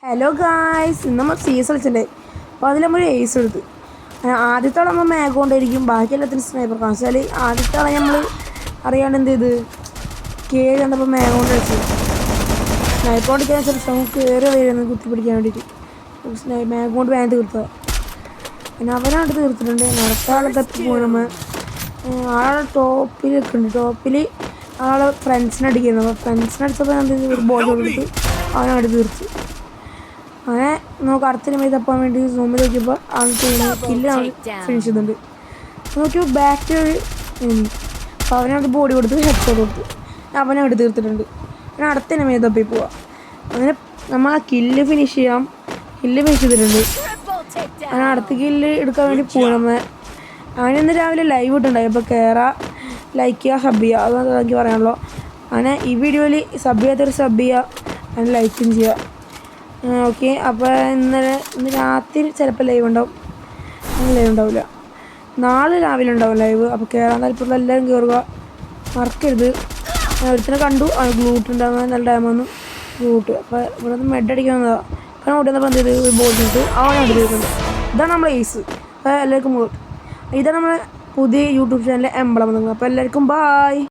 Hello guys, ഇന്ന് നമ്മൾ സീസ് കളിച്ചിട്ടുണ്ടായി. അപ്പോൾ അതിൽ നമ്മൾ ഏസ് എടുത്ത് ആദ്യത്തെ നമ്മൾ മാഗ് കൊണ്ടായിരിക്കും, ബാക്കി എല്ലാത്തിനും സ്നൈപ്പർ. കാരണം വെച്ചാൽ ആദ്യത്തെ നമ്മൾ അറിയാണ്ട് എന്ത് ചെയ്ത് കയറി കണ്ടപ്പോൾ മാഗ് കൊണ്ട് കളിച്ചത്. സ്നൈപ്പർ ഓടിക്കാൻ ചിലപ്പോൾ നമുക്ക് കയറി വരുന്നത് കുത്തി പിടിക്കാൻ വേണ്ടിയിട്ട് മാഗ് കൊണ്ട് വേഗം തീർത്തത്. പിന്നെ അവനവിടെ തീർത്തിട്ടുണ്ട്. അടുത്ത ആളെ തപ്പി പോയി നമ്മൾ ആളെ ടോപ്പിൽ നിൽക്കുന്നുണ്ട്. ടോപ്പിൽ ആളെ ഫ്രണ്ട്സിനെ അടിക്കുന്നു. അപ്പോൾ ഫ്രണ്ട്സിനെ അടിച്ചപ്പോൾ എന്ത് ചെയ്ത് ഒരു ബോൾ കൊടുത്ത് അവനവിടെ തീർത്ത്. അങ്ങനെ നമുക്ക് അടുത്ത സമയത്ത് തപ്പാൻ വേണ്ടി സൂമിൽ നോക്കിയപ്പോൾ കില്ല് ഫിനിഷ് ചെയ്തിട്ടുണ്ട്. നോക്കിയപ്പോൾ ബാക്ക് അപ്പോൾ അവനവിടെ ബോഡി കൊടുത്ത് ഹെഡ് ഷോട്ട് കൊടുത്തു. അവനെ അവിടെ തീർത്തിട്ടുണ്ട്. പിന്നെ അടുത്ത സമയത്ത് തപ്പി പോവാം. അങ്ങനെ നമ്മൾ ആ കില്ല് ഫിനിഷ് ചെയ്തിട്ടുണ്ട്. അങ്ങനെ അടുത്ത കില്ല് എടുക്കാൻ വേണ്ടി പോകാം. അവനിന്ന് രാവിലെ ലൈവ് ഇട്ടുണ്ടായി. അപ്പോൾ കയറാം, ലൈക്ക് ചെയ്യുക, സബ് ചെയ്യുക, അതാണ് എനിക്ക് പറയാനുള്ളൂ. അങ്ങനെ ഈ വീഡിയോയിൽ സബ് ചെയ്യാത്തൊരു സബ് ചെയ്യുക, അങ്ങനെ ലൈക്കും ചെയ്യുക. ഓക്കെ. അപ്പോൾ ഇന്ന് രാത്രി ചിലപ്പോൾ ലൈവ് ഉണ്ടാവും, ലൈവ് ഉണ്ടാവില്ല. നാളെ രാവിലെ ഉണ്ടാവും ലൈവ്. അപ്പോൾ കയറാൻ താല്പര്യമുള്ള എല്ലാവരും കയറുക, മറക്കരുത്. ഒരുത്തിനെ കണ്ടു, അവൻ ഗ്ലൂട്ട് ഉണ്ടാകുന്ന നല്ല ടൈം വന്നു ഗ്ലൂട്ട്. അപ്പോൾ ഇവിടെ നിന്ന് മെഡ് അടിക്കാൻ വന്നതാണ്. കാരണം ഓടി വന്നപ്പോൾ എന്ത് ചെയ്ത് ബോൾ ഇട്ട് അവനെ എടുത്തിട്ടുണ്ട്. ഇതാണ് നമ്മളെ ഏസ്. അപ്പോൾ എല്ലാവർക്കും ഇതാണ് നമ്മളെ പുതിയ യൂട്യൂബ് ചാനലിലെ എംബ്ലം. അപ്പോൾ എല്ലാവർക്കും ബായ്.